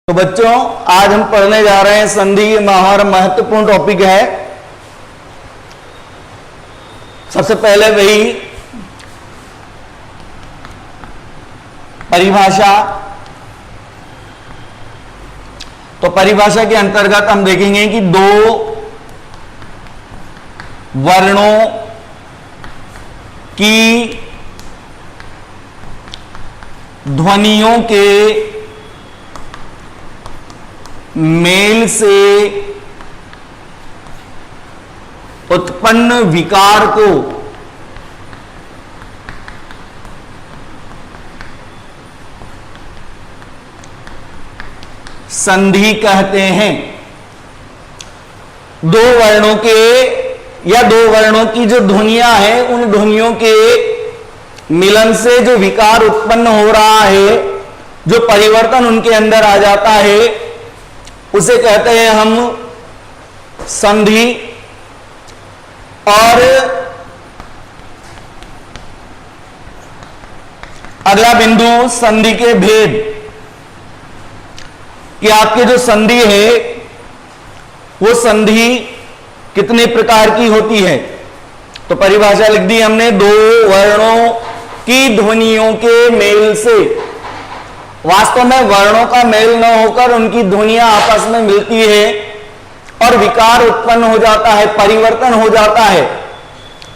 तो बच्चों आज हम पढ़ने जा रहे हैं संधि। हमारा महत्वपूर्ण टॉपिक है। सबसे पहले वही परिभाषा। तो परिभाषा के अंतर्गत हम देखेंगे कि दो वर्णों की ध्वनियों के मेल से उत्पन्न विकार को संधि कहते हैं। दो वर्णों के या दो वर्णों की जो ध्वनियां हैं, उन ध्वनियों के मिलन से जो विकार उत्पन्न हो रहा है, जो परिवर्तन उनके अंदर आ जाता है, उसे कहते हैं हम संधि। और अगला बिंदु संधि के भेद, कि आपके जो संधि है वो संधि कितने प्रकार की होती है। तो परिभाषा लिख दी हमने, दो वर्णों की ध्वनियों के मेल से। वास्तव में वर्णों का मेल न होकर उनकी ध्वनियां आपस में मिलती है और विकार उत्पन्न हो जाता है, परिवर्तन हो जाता है।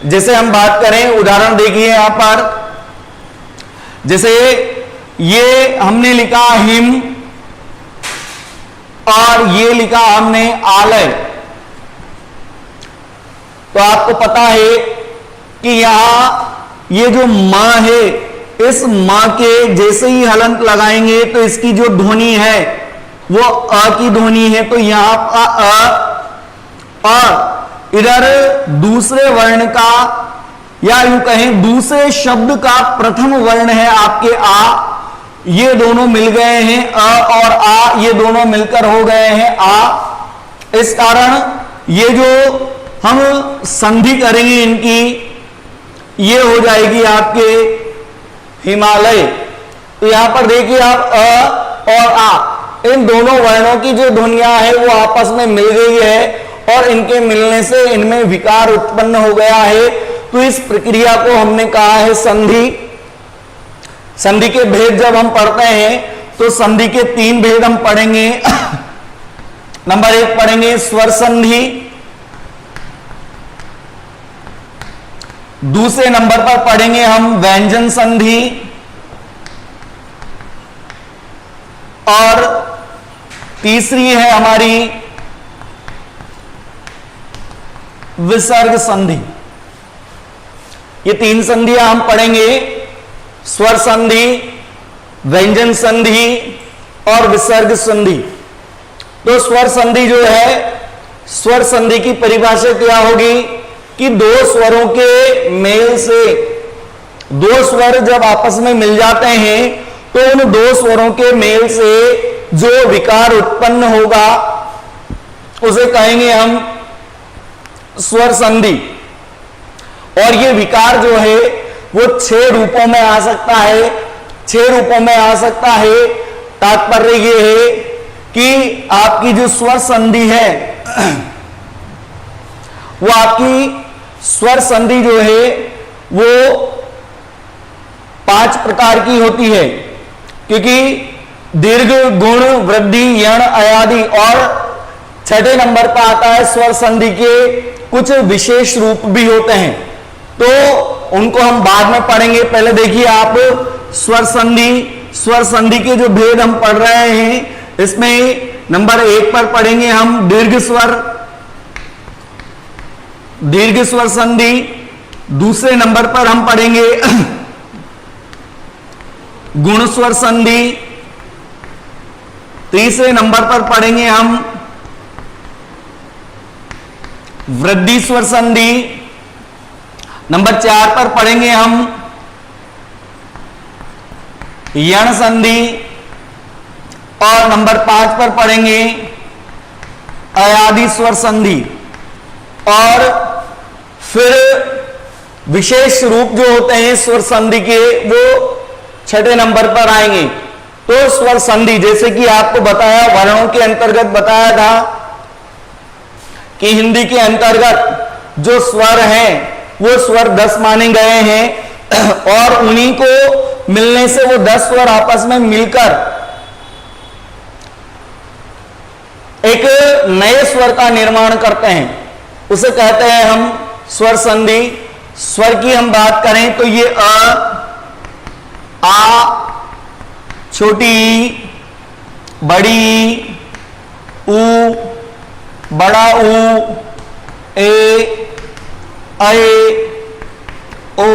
जैसे हम बात करें, उदाहरण देखिए यहां पर, जैसे ये हमने लिखा हिम और ये लिखा हमने आलय। तो आपको पता है कि यहां ये जो मां है, इस मां के जैसे ही हलंत लगाएंगे तो इसकी जो ध्वनि है वो अ की ध्वनि है। तो यहां और इधर दूसरे वर्ण का, या यूं कहें दूसरे शब्द का प्रथम वर्ण है आपके आ, ये दोनों मिल गए हैं, अ और आ ये दोनों मिलकर हो गए हैं आ। इस कारण ये जो हम संधि करेंगे इनकी, ये हो जाएगी आपके हिमालय। तो यहां पर देखिए आप अ और आ, इन दोनों वर्णों की जो ध्वनियां है वो आपस में मिल गई है और इनके मिलने से इनमें विकार उत्पन्न हो गया है। तो इस प्रक्रिया को हमने कहा है संधि। संधि के भेद जब हम पढ़ते हैं तो संधि के तीन भेद हम पढ़ेंगे। नंबर एक पढ़ेंगे स्वर संधि, दूसरे नंबर पर पढ़ेंगे हम व्यंजन संधि, और तीसरी है हमारी विसर्ग संधि। ये तीन संधियां हम पढ़ेंगे, स्वर संधि, व्यंजन संधि और विसर्ग संधि। तो स्वर संधि जो है, स्वर संधि की परिभाषा क्या होगी कि दो स्वरों के मेल से, दो स्वर जब आपस में मिल जाते हैं तो उन दो स्वरों के मेल से जो विकार उत्पन्न होगा उसे कहेंगे हम स्वर संधि। और ये विकार जो है वो 6 रूपों में आ सकता है, 6 रूपों में आ सकता है। तात्पर्य ये है कि आपकी जो स्वर संधि है वो आपकी स्वर संधि जो है वो 5 प्रकार की होती है, क्योंकि दीर्घ, गुण, वृद्धि, यण, अयादि, और 6ठे नंबर पर आता है स्वर संधि के कुछ विशेष रूप भी होते हैं। तो उनको हम बाद में पढ़ेंगे। पहले देखिए आप स्वर संधि, स्वर संधि के जो भेद हम पढ़ रहे हैं, इसमें नंबर 1 पर पढ़ेंगे हम दीर्घ स्वर, दीर्घ स्वर संधि। दूसरे नंबर पर हम पढ़ेंगे गुण स्वर संधि। तीसरे नंबर पर पढ़ेंगे हम वृद्धि स्वर संधि। नंबर 4 पर पढ़ेंगे हम यण संधि, और नंबर 5 पर पढ़ेंगे अयादि स्वर संधि। और फिर विशेष रूप जो होते हैं स्वर संधि के वो 6ठे नंबर पर आएंगे। तो स्वर संधि, जैसे कि आपको बताया वर्णों के अंतर्गत बताया था कि हिंदी के अंतर्गत जो स्वर हैं वो स्वर 10 माने गए हैं और उन्हीं को मिलने से वो 10 स्वर आपस में मिलकर एक नए स्वर का निर्माण करते हैं, उसे कहते हैं हम स्वर संधि। स्वर की हम बात करें तो ये आ, छोटी ई, बड़ी ई, ऊ, बड़ा ऊ, ए, ओ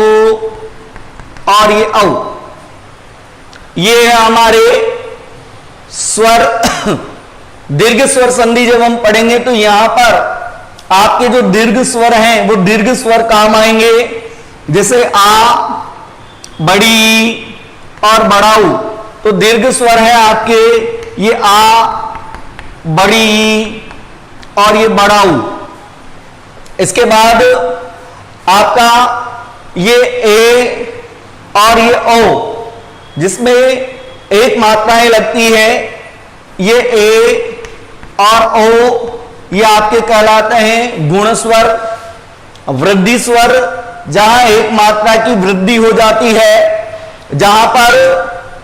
और ये औ, ये है हमारे स्वर दीर्घ स्वर संधि। जब हम पढ़ेंगे तो यहां पर आपके जो दीर्घ स्वर हैं वो दीर्घ स्वर काम आएंगे, जैसे आ, बड़ी और बड़ाऊ। तो दीर्घ स्वर है आपके ये आ, बड़ी और ये बड़ाऊ। इसके बाद आपका ये ए और ये ओ, जिसमें एक मात्राएं लगती है, ये ए और ओ ये आपके कहलाते हैं गुण स्वर। वृद्धि स्वर, जहां एक मात्रा की वृद्धि हो जाती है, जहां पर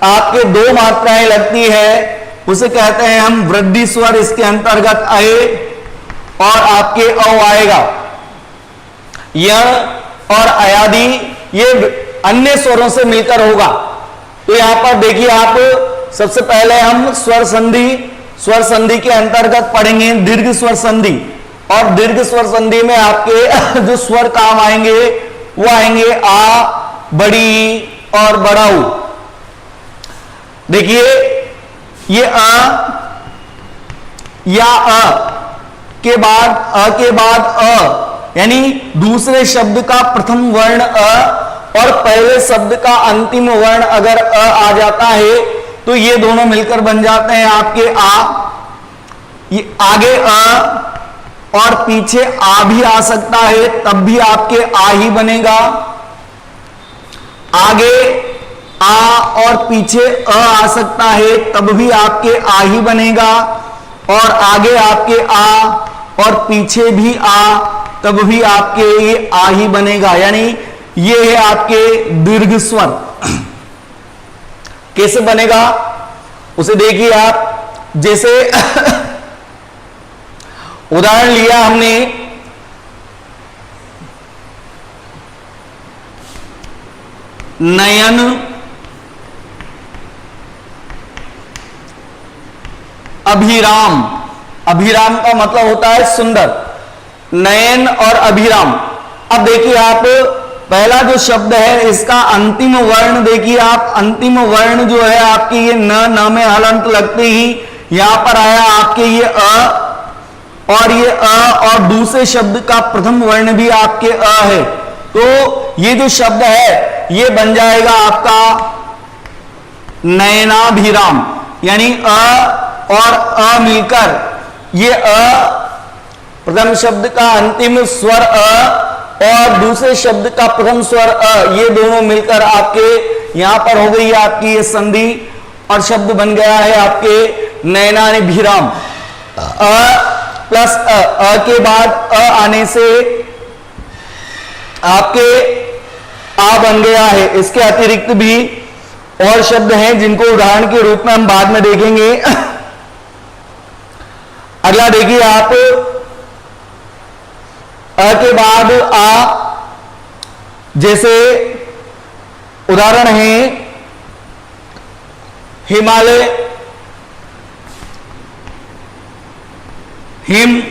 आपके 2 मात्राएं लगती है, उसे कहते हैं हम वृद्धि स्वर। इसके अंतर्गत ए और आपके औ आएगा। यण और अयादि ये अन्य स्वरों से मिलकर होगा। तो यहां पर देखिए आप, सबसे पहले हम स्वर संधि के अंतर्गत पढ़ेंगे दीर्घ स्वर संधि। और दीर्घ स्वर संधि में आपके जो स्वर काम आएंगे वो आएंगे आ, बड़ी और बड़ाऊ। देखिए ये के बाद अ, यानी दूसरे शब्द का प्रथम वर्ण और पहले शब्द का अंतिम वर्ण अगर आ जाता है तो ये दोनों मिलकर बन जाते हैं आपके आ। ये आगे और पीछे आ भी आ सकता है, तब भी आपके आ ही बनेगा। आगे आ और पीछे आ सकता है, तब भी आपके आ ही बनेगा। और आगे आपके आ और पीछे भी आ, तब भी आपके ये आ ही बनेगा। यानी ये है आपके दीर्घ स्वर। कैसे बनेगा उसे देखिए आप। जैसे उदाहरण लिया हमने नयन, अभिराम। अभिराम का मतलब होता है सुंदर। नयन और अभिराम। अब देखिए आप, पहला जो शब्द है इसका अंतिम वर्ण देखिए आप। अंतिम वर्ण जो है आपके ये न में हलंत लगते ही यहां पर आया आपके ये अ, और ये अ और दूसरे शब्द का प्रथम वर्ण भी आपके अ है। तो ये जो शब्द है ये बन जाएगा आपका नयनाभिराम। यानी अ और अ मिलकर ये अ, प्रथम शब्द का अंतिम स्वर अ और दूसरे शब्द का प्रथम स्वर अ, ये दोनों मिलकर आपके यहां पर हो गई आपकी ये संधि और शब्द बन गया है आपके नयनाभिराम। अ प्लस अ के बाद अ आने से आपके आ बन गया है। इसके अतिरिक्त भी और शब्द हैं जिनको उदाहरण के रूप में हम बाद में देखेंगे। अगला देखिए आप, अ के बाद आ, जैसे उदाहरण है हिमालय, हिम,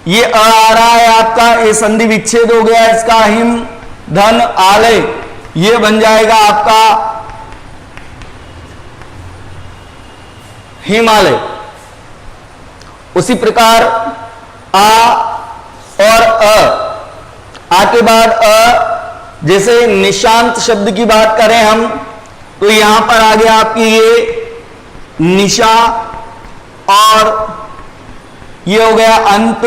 ये अ आ रहा है आपका, ये संधि विच्छेद हो गया इसका। हिम धन आलय, ये बन जाएगा आपका हिमालय। उसी प्रकार आ और आ के बाद अ, जैसे निशांत शब्द की बात करें हम तो यहां पर आ गया आपकी ये निशा और ये हो गया अंत,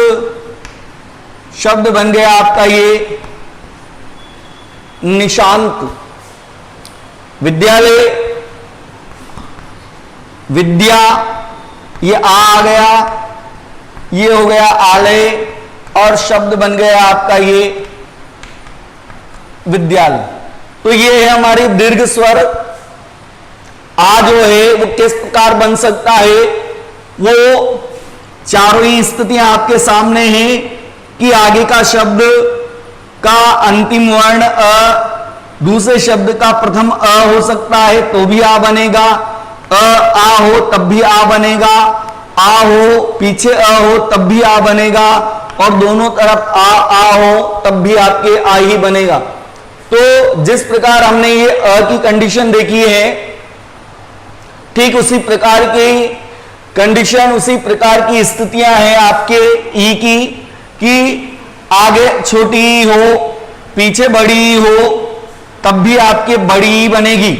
शब्द बन गया आपका ये निशांत। विद्यालय विद्या, ये आ गया, ये हो गया आलय, और शब्द बन गया आपका ये विद्यालय। तो ये है हमारी दीर्घ स्वर। आ जो है वो किस प्रकार बन सकता है, वो चारों ही स्थितियां आपके सामने हैं कि आगे का शब्द का अंतिम वर्ण अ, दूसरे शब्द का प्रथम अ हो सकता है तो भी आ बनेगा, आ हो तब भी आ बनेगा, आ हो पीछे अ हो तब भी आ बनेगा, और दोनों तरफ आ हो तब भी आपके आ ही बनेगा। तो जिस प्रकार हमने ये अ की कंडीशन देखी है, ठीक उसी प्रकार की कंडीशन, उसी प्रकार की स्थितियां हैं आपके ई की, कि आगे छोटी ई हो पीछे बड़ी ई हो तब भी आपके बड़ी ई बनेगी।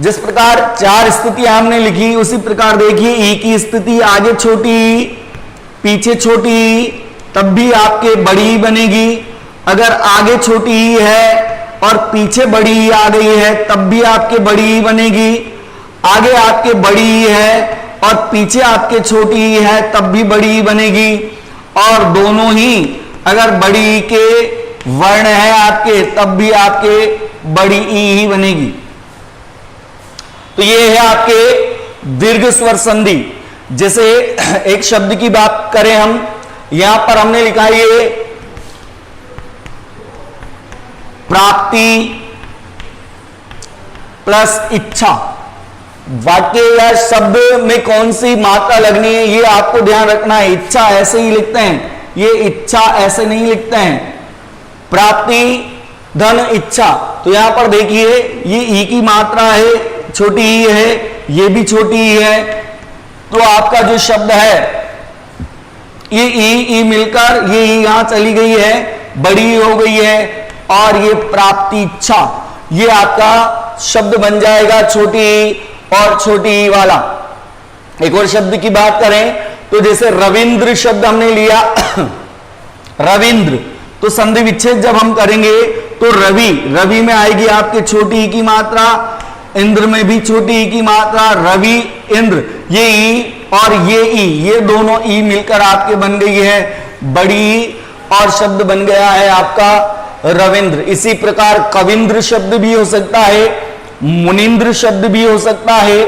जिस प्रकार चार स्थितियां हमने लिखी उसी प्रकार देखिए ई की स्थिति आगे छोटी ई पीछे छोटी ई तब भी आपके बड़ी ई बनेगी। अगर आगे छोटी ई है और पीछे बड़ी ई आ गई है तब भी आपके बड़ी ई बनेगी। आगे आपके बड़ी ई है और पीछे आपके छोटी ई है तब भी बड़ी ई बनेगी। और दोनों ही अगर बड़ी ई के वर्ण है आपके तब भी आपके बड़ी ई ही बनेगी। तो ये है आपके दीर्घ स्वर संधि। जैसे एक शब्द की बात करें हम, यहां पर हमने लिखा ये प्राप्ति प्लस इच्छा। वाक्य या शब्द में कौन सी मात्रा लगनी है ये आपको ध्यान रखना है। इच्छा ऐसे ही लिखते हैं, ये इच्छा ऐसे नहीं लिखते हैं। प्राप्ति धन इच्छा, तो यहां पर देखिए ये ई की मात्रा है, छोटी ई है, ये भी छोटी ई है। तो आपका जो शब्द है ये ई मिलकर ये ई यहां चली गई है, बड़ी हो गई है, और ये प्राप्ति इच्छा ये आपका शब्द बन जाएगा छोटी ई और छोटी ई वाला। एक और शब्द की बात करें तो जैसे रविंद्र शब्द हमने लिया रविंद्र, तो संधि विच्छेद जब हम करेंगे तो रवि, रवि में आएगी आपके छोटी ई की मात्रा, इंद्र में भी छोटी ई की मात्रा, रवि इंद्र, ये ई और ये ई, ये दोनों ई मिलकर आपके बन गई है बड़ी ई, और शब्द बन गया है आपका रविंद्र। इसी प्रकार कविंद्र शब्द भी हो सकता है, मुनिंद्र शब्द भी हो सकता है।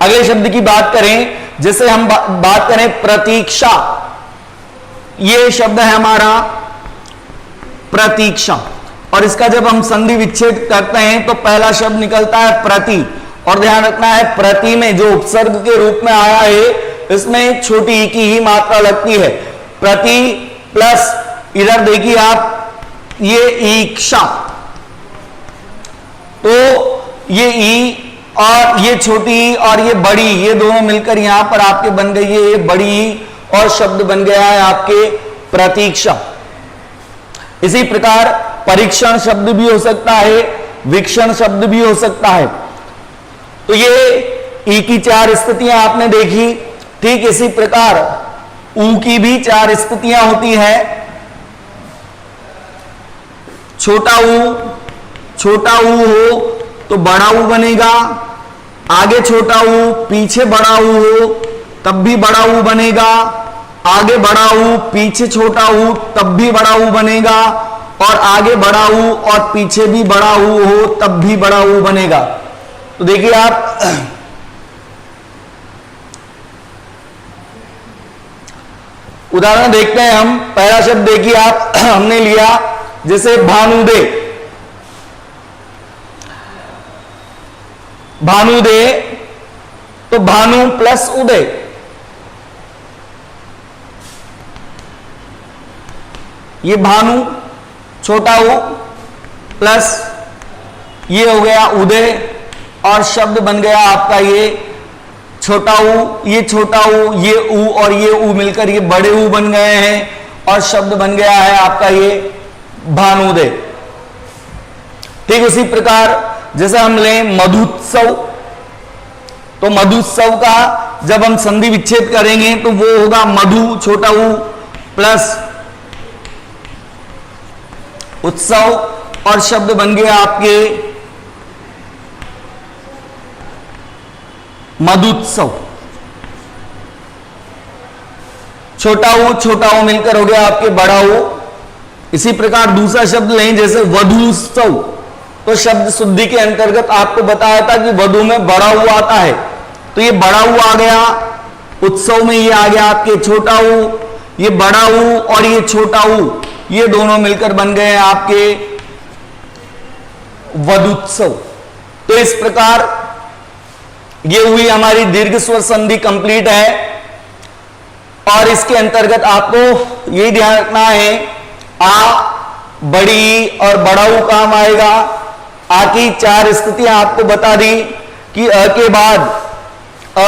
अगले शब्द की बात करें, जैसे हम बात करें प्रतीक्षा, ये शब्द है हमारा प्रतीक्षा, और इसका जब हम संधि विच्छेद करते हैं तो पहला शब्द निकलता है प्रति। और ध्यान रखना है प्रति में जो उपसर्ग के रूप में आया है इसमें छोटी ई की ही मात्रा लगती है। प्रति प्लस इधर देखिए आप ये ईक्षा, तो ये ई और ये छोटी ई और ये बड़ी, ये दोनों मिलकर यहां पर आपके बन गई है ये बड़ी ई, और शब्द बन गया है आपके प्रतीक्षा। इसी प्रकार परीक्षण शब्द भी हो सकता है, वीक्षण शब्द भी हो सकता है। तो ये ई की चार स्थितियां आपने देखी। ठीक इसी प्रकार ऊ की भी चार स्थितियां होती है। छोटा ऊ हो तो बड़ा ऊ बनेगा, आगे छोटा ऊ पीछे बड़ा ऊ हो तब भी बड़ा ऊ बनेगा, आगे बड़ा ऊ पीछे छोटा ऊ तब भी बड़ा ऊ बनेगा, और आगे बड़ा ऊ और पीछे भी बड़ा ऊ हो तब भी बड़ा ऊ बनेगा। तो देखिए आप उदाहरण देखते हैं हम। पहला शब्द देखिए आप हमने लिया जैसे भानुदे, भानुदे तो भानु प्लस उदय, ये भानु छोटा ऊ प्लस ये हो गया उदय, और शब्द बन गया आपका ये छोटा ऊ, ये छोटा ऊ, ये ऊ और ये ऊ मिलकर ये बड़े ऊ बन गए हैं, और शब्द बन गया है आपका ये भानुदय। ठीक उसी प्रकार जैसे हम लें मधुत्सव, तो मधुत्सव का जब हम संधि विच्छेद करेंगे तो वो होगा मधु छोटा ऊ प्लस उत्सव, और शब्द बन गया आपके मदुत्सव। छोटा ऊ मिलकर हो गया आपके बड़ा ऊ। इसी प्रकार दूसरा शब्द लें जैसे वधूत्सव, तो शब्द शुद्धि के अंतर्गत आपको बताया था कि वधु में बड़ा ऊ आता है, तो ये बड़ा ऊ आ गया, उत्सव में ये आ गया आपके छोटा ऊ, ये बड़ा ऊ और ये छोटा ऊ, ये दोनों मिलकर बन गए आपके वधुत्सव। तो इस प्रकार ये हुई हमारी दीर्घ स्वर संधि कंप्लीट है। और इसके अंतर्गत आपको ये ध्यान रखना है, आ बड़ी और बड़ा ऊ काम आएगा। आ की 4 स्थितियां आपको बता दी कि अ के बाद अ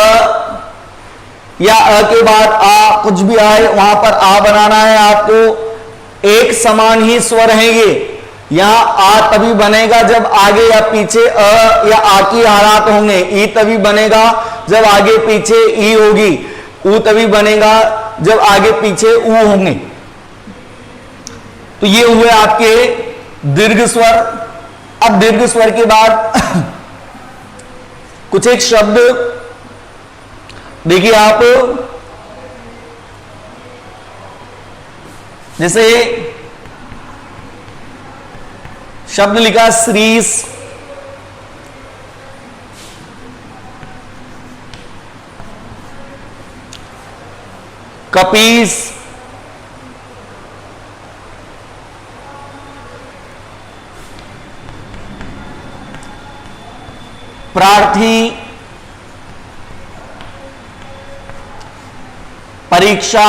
या अ के बाद आ कुछ भी आए वहां पर आ बनाना है आपको। एक समान ही स्वर है ये। यहां आ तभी बनेगा जब आगे या पीछे अ या आ की हालात होंगे। ई तभी बनेगा जब आगे पीछे ई होगी। ऊ तभी बनेगा जब आगे पीछे ऊ होंगे। तो ये हुए आपके दीर्घ स्वर। अब दीर्घ स्वर के बाद कुछ एक शब्द देखिए आप, जैसे शब्द लिखा श्रीस, कपीस, प्रार्थी, परीक्षा,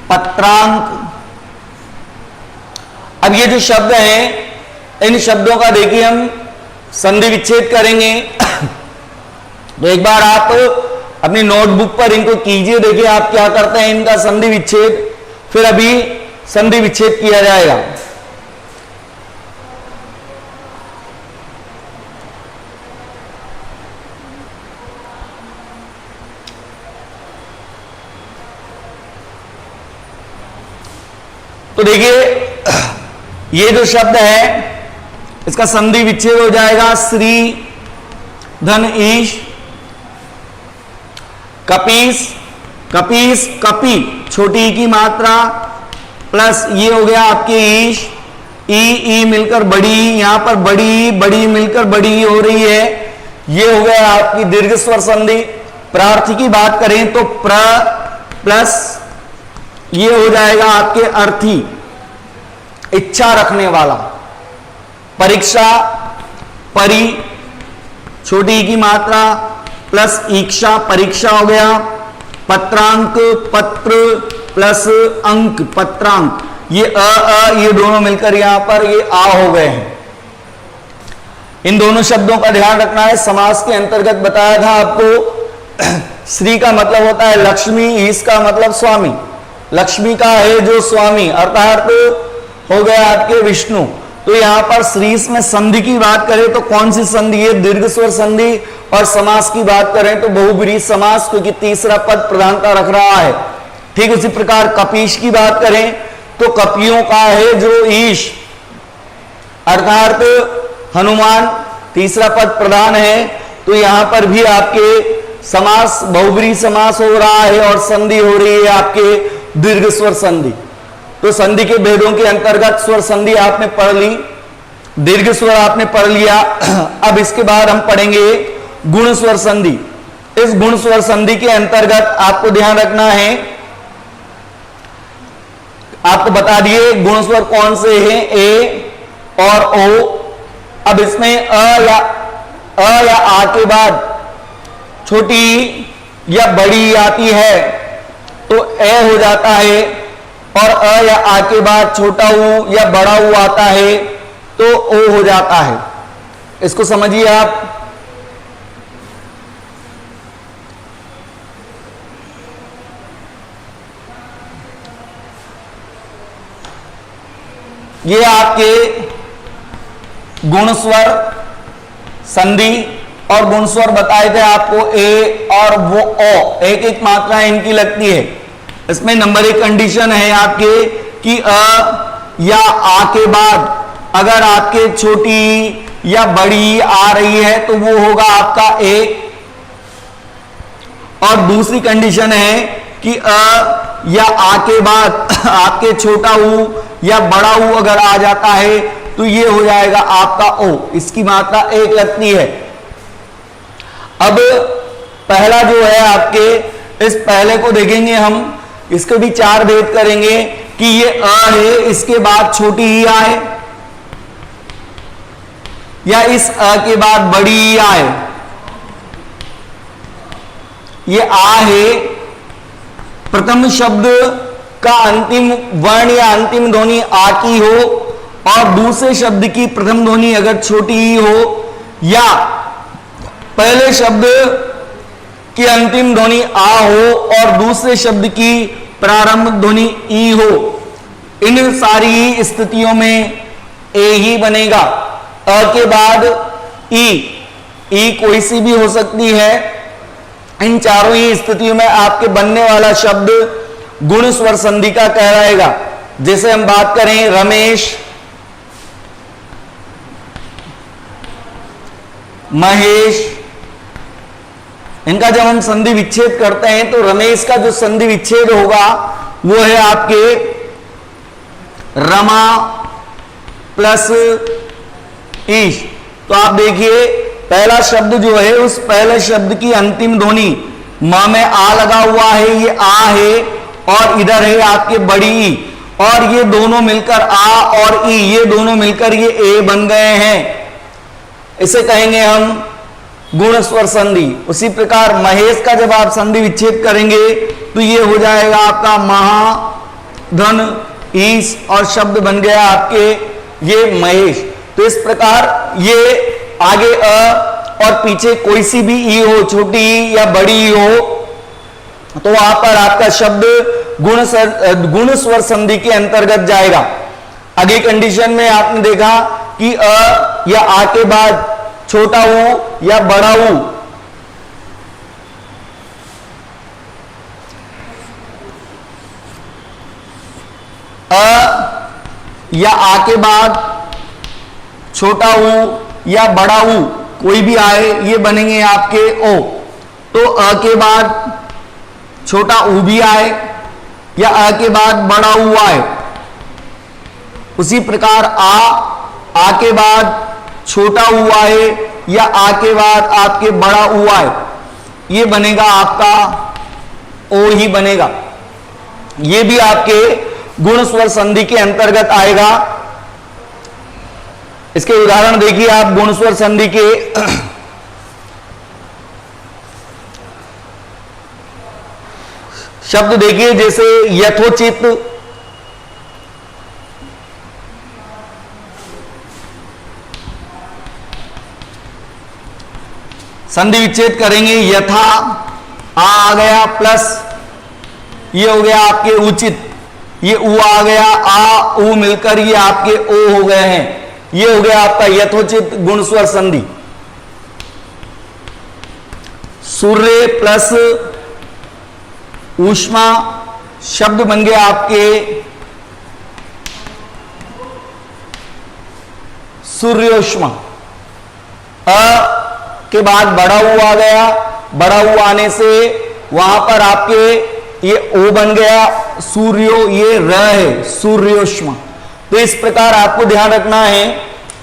पत्रांक। अब ये जो शब्द हैं, इन शब्दों का देखिए हम संधि विच्छेद करेंगे। तो एक बार आप अपनी नोटबुक पर इनको कीजिए, देखिए आप क्या करते हैं इनका संधि विच्छेद, फिर अभी संधि विच्छेद किया जाएगा। तो देखिए ये जो शब्द है इसका संधि विच्छेद हो जाएगा। श्री, धन, ईश, कपीस, कपीस, कपी, छोटी की मात्रा प्लस ये हो गया आपके ईश, ई मिलकर बड़ी, यहां पर बड़ी बड़ी मिलकर बड़ी हो रही है। ये हो गया आपकी दीर्घ स्वर संधि। प्रार्थी की बात करें तो प्र प्लस ये हो जाएगा आपके अर्थी, इच्छा रखने वाला। परीक्षा, परी, छोटी की मात्रा प्लस ईक्षा, परीक्षा हो गया। पत्रांक, पत्र प्लस अंक, पत्रांक। ये ये दोनों मिलकर यहां पर ये आ हो गए हैं। इन दोनों शब्दों का ध्यान रखना है। समास के अंतर्गत बताया था आपको, श्री का मतलब होता है लक्ष्मी, ईश का मतलब स्वामी। लक्ष्मी का है जो स्वामी, अर्थात हो गया आपके विष्णु। तो यहां पर श्रीस में संधि की बात करें तो कौन सी संधि है? दीर्घ स्वर संधि। और समास की बात करें तो बहुब्रीहि समास, क्योंकि तीसरा पद प्रधानता रख रहा है। ठीक उसी प्रकार कपीश की बात करें तो कपियों का है जो ईश, अर्थात हनुमान, तीसरा पद प्रधान है। तो यहां पर भी आपके समास बहुब्रीहि समास हो रहा है और संधि हो रही है आपके दीर्घ स्वर संधि। तो संधि के भेदों के अंतर्गत स्वर संधि आपने पढ़ ली, दीर्घ स्वर आपने पढ़ लिया। अब इसके बाद हम पढ़ेंगे गुण स्वर संधि। इस गुण स्वर संधि के अंतर्गत आपको ध्यान रखना है, आपको बता दिए गुण स्वर कौन से हैं, ए और ओ। अब इसमें अ या आ के बाद छोटी या बड़ी आती है तो ए हो जाता है, और अ या आ के बाद छोटा ऊ या बड़ा ऊ आता है तो ओ हो जाता है। इसको समझिए आप। ये आपके गुण स्वर संधि और गुण स्वर बताए थे आपको, ए और वो ओ, एक एक मात्रा इनकी लगती है। इसमें नंबर एक कंडीशन है आपके कि अ या आ के बाद अगर आपके छोटी या बड़ी आ रही है तो वो होगा आपका एक। और दूसरी कंडीशन है कि अ या आ के बाद आपके छोटा ऊ या बड़ा ऊ अगर आ जाता है तो ये हो जाएगा आपका ओ। इसकी मात्रा एक लगती है। अब पहला जो है आपके, इस पहले को देखेंगे हम, इसको भी चार भेद करेंगे कि ये अ है, इसके बाद छोटी ही आए या इस अ के बाद बड़ी ही आए। ये आ है, प्रथम शब्द का अंतिम वर्ण या अंतिम ध्वनि आ की हो और दूसरे शब्द की प्रथम ध्वनि अगर छोटी ही हो, या पहले शब्द की अंतिम ध्वनि आ हो और दूसरे शब्द की प्रारंभ ध्वनि ई हो, इन सारी स्थितियों में ए ही बनेगा। अ के बाद ई कोई सी भी हो सकती है। इन चारों ही स्थितियों में आपके बनने वाला शब्द गुण स्वर संधि का कहलाएगा। जैसे हम बात करें रमेश, महेश, इनका जब हम संधि विच्छेद करते हैं तो रमेश का जो संधि विच्छेद होगा वो है आपके रमा प्लस ईश। तो आप देखिए पहला शब्द जो है उस पहले शब्द की अंतिम ध्वनि मां में आ लगा हुआ है, ये आ है, और इधर है आपके बड़ी ई, और ये दोनों मिलकर आ और ई, ये दोनों मिलकर ये ए बन गए हैं। इसे कहेंगे हम गुण स्वर संधि। उसी प्रकार महेश का जब आप संधि विच्छेद करेंगे तो ये हो जाएगा आपका महा धन ईश, और शब्द बन गया आपके ये महेश। तो इस प्रकार ये आगे अ और पीछे कोई सी भी ई हो, छोटी ई या बड़ी ई हो, तो वहां पर आपका शब्द गुण स्वर संधि के अंतर्गत जाएगा। अगली कंडीशन में आपने देखा कि अ या आ के बाद छोटा ऊ या बड़ा ऊ, अ या आ के बाद छोटा ऊ या बड़ा ऊ कोई भी आए, ये बनेंगे आपके ओ। तो अ के बाद छोटा ऊ भी आए या अ के बाद बड़ा ऊ आए, उसी प्रकार आ के बाद छोटा ऊ आए या आ के बाद आपके बड़ा ऊ आए, ये बनेगा आपका ओ ही बनेगा। ये भी आपके गुण स्वर संधि के अंतर्गत आएगा। इसके उदाहरण देखिए आप गुण स्वर संधि के। शब्द देखिए जैसे यथोचित, संधि विच्छेद करेंगे, यथा आ गया प्लस ये हो गया आपके उचित, ये उ आ गया, आ उ मिलकर ये आपके ओ हो गए हैं। ये हो गया आपका यथोचित गुण स्वर संधि। सूर्य प्लस ऊष्मा, शब्द बन गया आपके सूर्योष्मा। अ के बाद बड़ा ऊ आ गया, बड़ा ऊ आने से वहां पर आपके ये ओ बन गया सूर्यो, ये र है सूर्योष्मा। तो इस प्रकार आपको ध्यान रखना है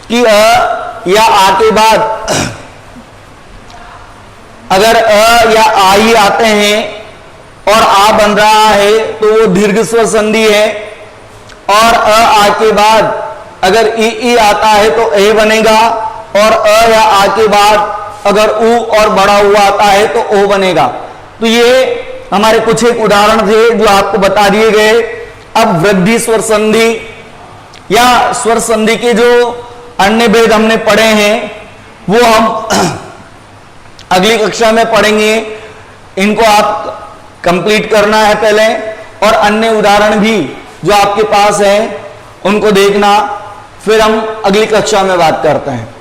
कि अ या आ के बाद अगर अ या आ ही आते हैं और आ बन रहा है तो वो दीर्घ स्वर संधि है, और अ आ के बाद अगर ई आता है तो ए बनेगा, और अ या आ के बाद अगर उ और बड़ा ऊ आता है तो ओ बनेगा। तो ये हमारे कुछ एक उदाहरण थे जो आपको बता दिए गए। अब वृद्धि स्वर संधि या स्वर संधि के जो अन्य भेद हमने पढ़े हैं वो हम अगली कक्षा में पढ़ेंगे। इनको आप कंप्लीट करना है पहले, और अन्य उदाहरण भी जो आपके पास है उनको देखना, फिर हम अगली कक्षा में बात करते हैं।